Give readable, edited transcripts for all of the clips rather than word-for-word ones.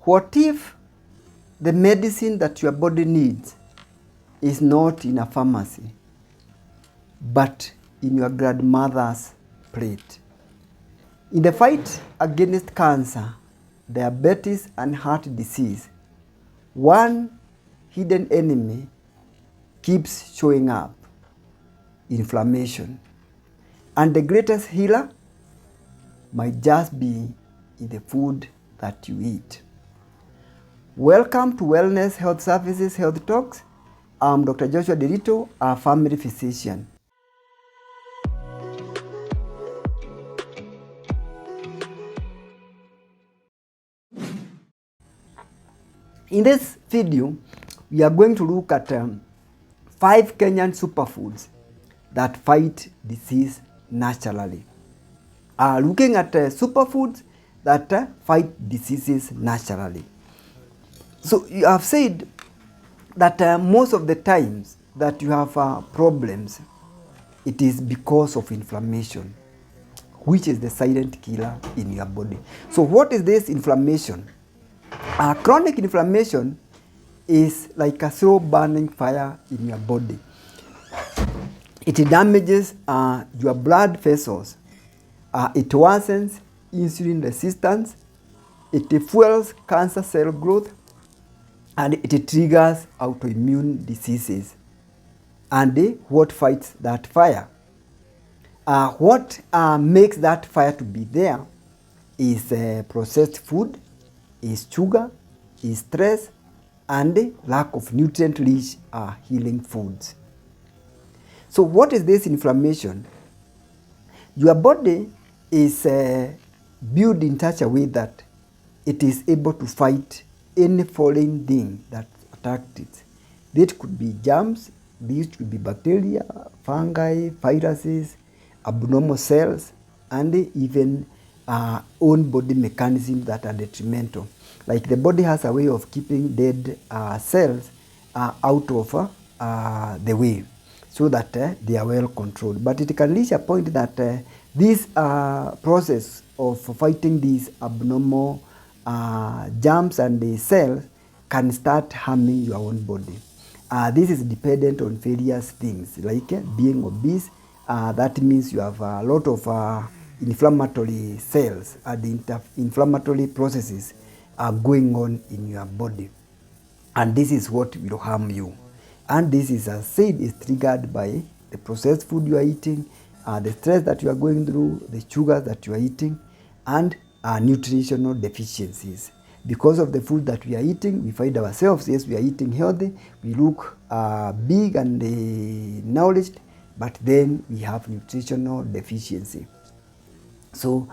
What if the medicine that your body needs is not in a pharmacy, but in your grandmother's plate? In the fight against cancer, diabetes, and heart disease, one hidden enemy keeps showing up: inflammation. And the greatest healer might just be in the food that you eat. Welcome to Wellness Health Services Health Talks. I'm Dr. Joshua Derito, a family physician. In this video, we are going to look at 5 Kenyan superfoods that fight disease naturally. Looking at superfoods that fight diseases naturally. So you have said that most of the times that you have problems, it is because of inflammation, which is the silent killer in your body. So what is this inflammation? Chronic inflammation is like a slow burning fire in your body. It damages your blood vessels. It worsens insulin resistance. It fuels cancer cell growth. And it triggers autoimmune diseases. And what fights that fire? What makes that fire to be there is processed food, is sugar, is stress, and lack of nutrient-rich healing foods. So what is this inflammation? Your body is built in such a way that it is able to fight any foreign thing that attacks it. This could be germs, these could be bacteria, fungi, viruses, abnormal cells, and even own body mechanisms that are detrimental. Like the body has a way of keeping dead cells out of the way, so that they are well controlled. But it can reach a point that this process of fighting these abnormal germs and the cells can start harming your own body. This is dependent on various things, like being obese. That means you have a lot of inflammatory cells and inflammatory processes are going on in your body, and this is what will harm you. And this is, as said, is triggered by the processed food you are eating, the stress that you are going through, the sugars that you are eating, and nutritional deficiencies. Because of the food that we are eating, we find ourselves, yes, we are eating healthy, we look big and nourished, but then we have nutritional deficiency. So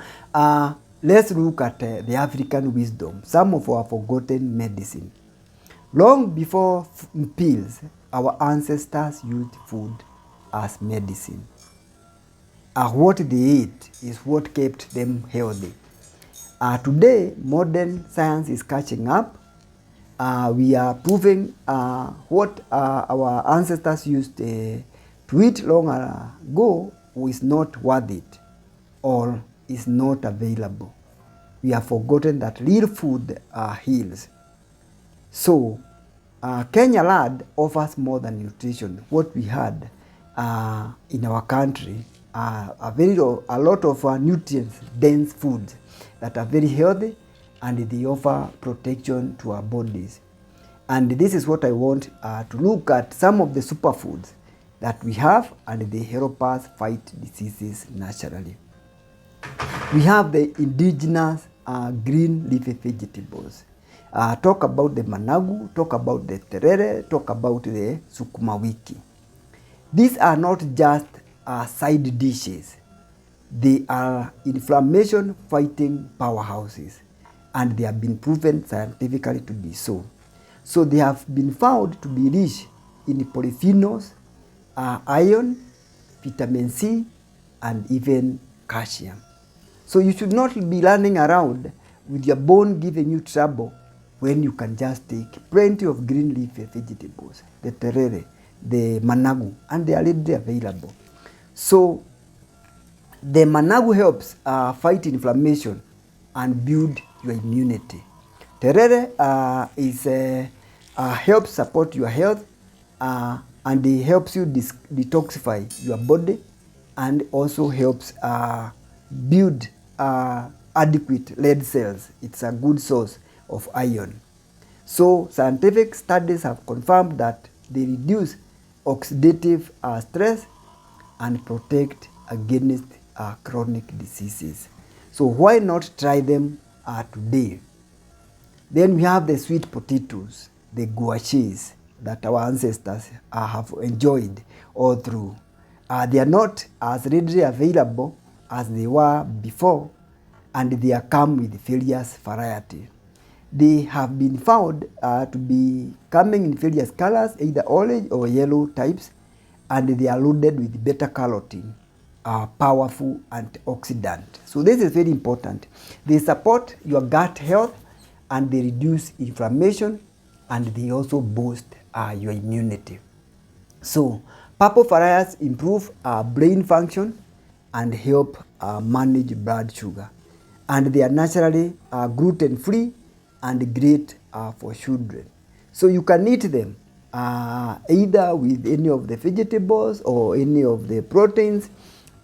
let's look at the African wisdom, some of our forgotten medicine. Long before pills, our ancestors used food as medicine. What they ate is what kept them healthy. Today, modern science is catching up. We are proving what our ancestors used to eat long ago is not worth it or is not available. We have forgotten that real food heals. So, Kenya Lad offers more than nutrition. What we had in our country a lot of nutrients-dense foods that are very healthy, and they offer protection to our bodies. And this is what I want to look at, some of the superfoods that we have, and they help us fight diseases naturally. We have the indigenous green leafy vegetables. Talk about the managu, talk about the terere, talk about the sukuma wiki. These are not just side dishes. They are inflammation fighting powerhouses, and they have been proven scientifically to be so. So they have been found to be rich in polyphenols, iron, vitamin C, and even calcium. So you should not be running around with your bone giving you trouble when you can just take plenty of green leafy vegetables, the terere, the managu, and they are readily available. So the managu helps fight inflammation and build your immunity. Terere helps support your health, and it helps you detoxify your body, and also helps build adequate red cells. It's a good source of iron. So scientific studies have confirmed that they reduce oxidative stress and protect against chronic diseases. So why not try them today? Then we have the sweet potatoes, the gouaches that our ancestors have enjoyed all through. They are not as readily available as they were before, and they are come with various variety. They have been found to be coming in various colors, either orange or yellow types, and they are loaded with beta-carotene, powerful antioxidant. So this is very important. They support your gut health, and they reduce inflammation, and they also boost your immunity. So purple varieties improve brain function and help manage blood sugar, and they are naturally gluten-free and great for children. So you can eat them either with any of the vegetables or any of the proteins,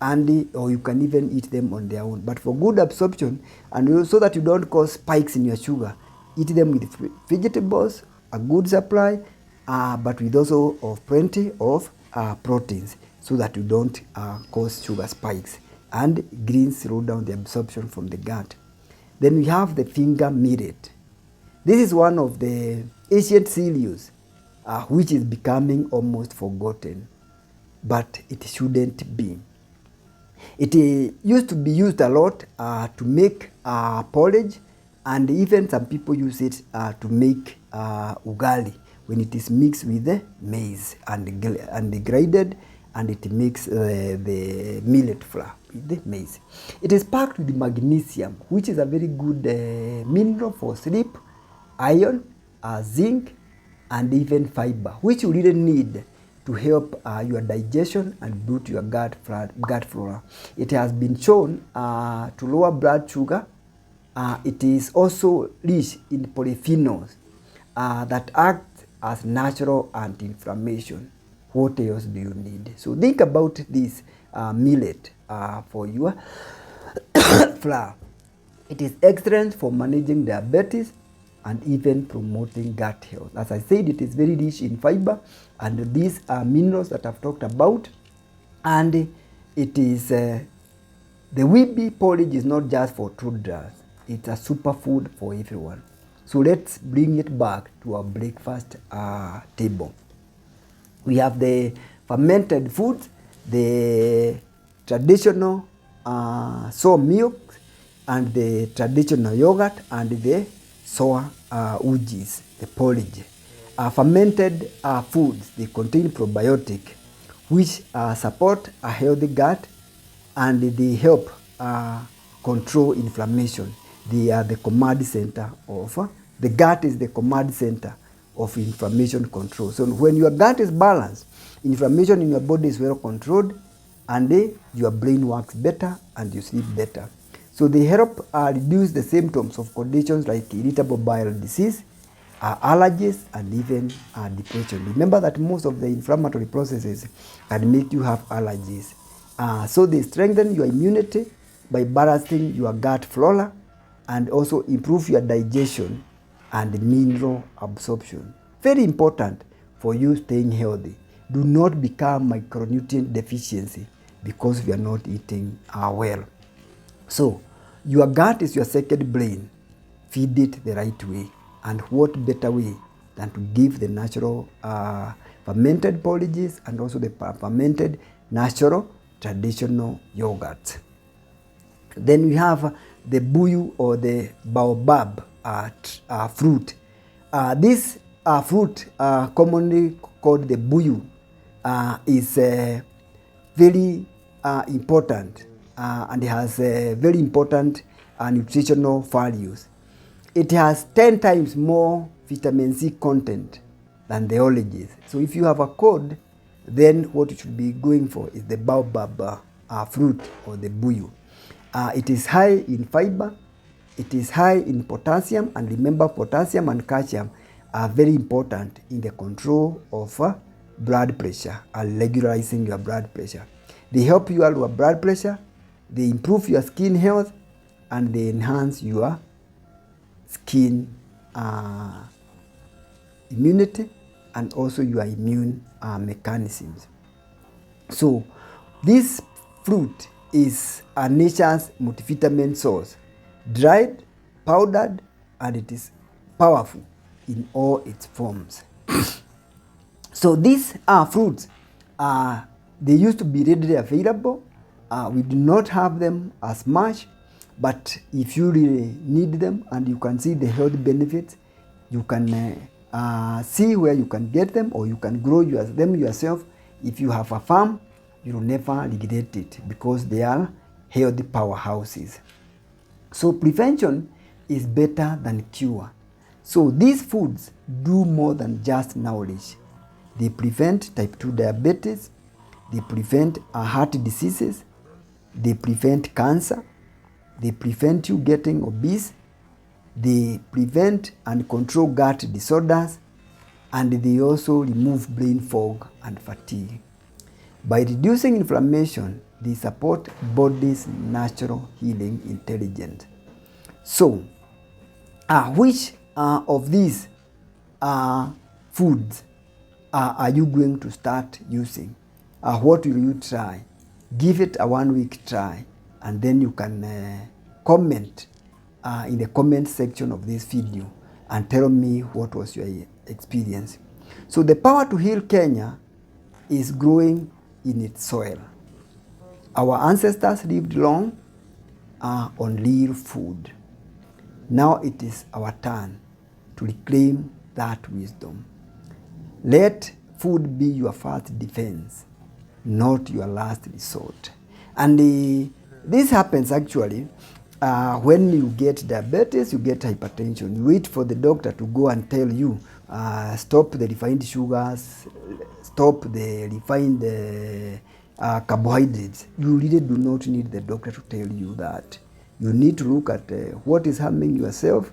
or you can even eat them on their own. But for good absorption, and so that you don't cause spikes in your sugar, eat them with vegetables, a good supply, but with also of plenty of proteins, so that you don't cause sugar spikes, and greens slow down the absorption from the gut. Then we have the finger millet. This is one of the ancient cereals which is becoming almost forgotten, but it shouldn't be. It used to be used a lot to make porridge, and even some people use it to make ugali when it is mixed with the maize and grinded, and it makes the millet flour with the maize. It is packed with magnesium, which is a very good mineral for sleep, iron, zinc, and even fiber, which you really need to help your digestion and boost your gut flora. It has been shown to lower blood sugar. It is also rich in polyphenols that act as natural anti-inflammation. What else do you need? So think about this millet for your flour. It is excellent for managing diabetes and even promoting gut health. As I said, it is very rich in fiber and these are minerals that I've talked about. And it is, the Weeby porridge is not just for toddlers. It's a superfood for everyone. So let's bring it back to our breakfast table. We have the fermented foods, the traditional soy milk, and the traditional yogurt, and the soy ujis, the porridge. Fermented foods, they contain probiotic, which support a healthy gut, and they help control inflammation. They are the command center of, the gut is the command center of inflammation control. So when your gut is balanced, inflammation in your body is well controlled, and your brain works better and you sleep better. So they help reduce the symptoms of conditions like irritable bowel disease, allergies, and even depression. Remember that most of the inflammatory processes can make you have allergies. So they strengthen your immunity by balancing your gut flora, and also improve your digestion and mineral absorption. Very important for you staying healthy. Do not become micronutrient deficiency because we are not eating well. So your gut is your second brain. Feed it the right way. And what better way than to give the natural fermented porridges and also the fermented natural traditional yogurt. Then we have the buyu or the baobab fruit. This fruit, commonly called the buyu, is very important and it has very important nutritional values. It has 10 times more vitamin C content than the oranges. So if you have a cold, then what you should be going for is the baobab fruit or the buyu. It is high in fiber, It is high in potassium, and remember, potassium and calcium are very important in the control of blood pressure and regularizing your blood pressure. They help you lower blood pressure, they improve your skin health, and they enhance your skin immunity and also your immune mechanisms. So this fruit is a nature's multivitamin source, dried, powdered, and it is powerful in all its forms. So these fruits, they used to be readily available. We do not have them as much, but if you really need them and you can see the health benefits, you can see where you can get them, or you can grow them yourself. If you have a farm, you will never regret it because they are healthy powerhouses. So prevention is better than cure. So these foods do more than just nourish. They prevent type 2 diabetes, they prevent heart diseases, they prevent cancer, they prevent you getting obese, they prevent and control gut disorders, and they also remove brain fog and fatigue. By reducing inflammation, they support body's natural healing intelligence. So, which of these foods are you going to start using? What will you try? Give it a 1-week try, and then you can comment in the comment section of this video and tell me what was your experience. So the power to heal Kenya is growing in its soil. Our ancestors lived long on real food. Now it is our turn to reclaim that wisdom. Let food be your first defense, not your last resort. And this happens actually when you get diabetes, you get hypertension. You wait for the doctor to go and tell you, stop the refined sugars, stop the refined carbohydrates. You really do not need the doctor to tell you that. You need to look at what is harming yourself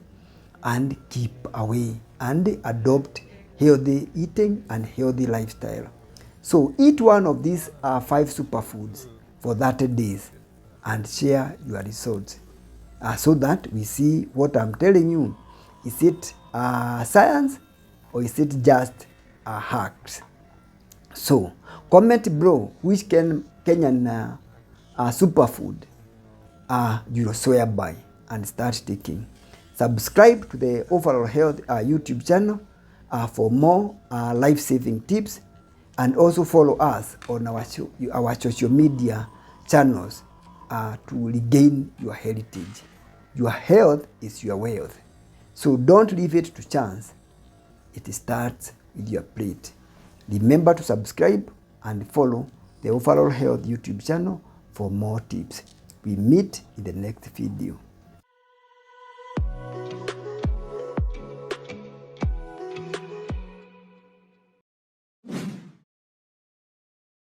and keep away and adopt healthy eating and healthy lifestyle. So eat one of these 5 superfoods for 30 days and share your results so that we see what I'm telling you. Is it science or is it just hacks? So comment below which Kenyan superfood you swear by and start taking. Subscribe to the Overall Health YouTube channel for more life-saving tips, and also follow us on our social media channels to regain your heritage. Your health is your wealth. So don't leave it to chance. It starts with your plate. Remember to subscribe and follow the Overall Health YouTube channel for more tips. We meet in the next video.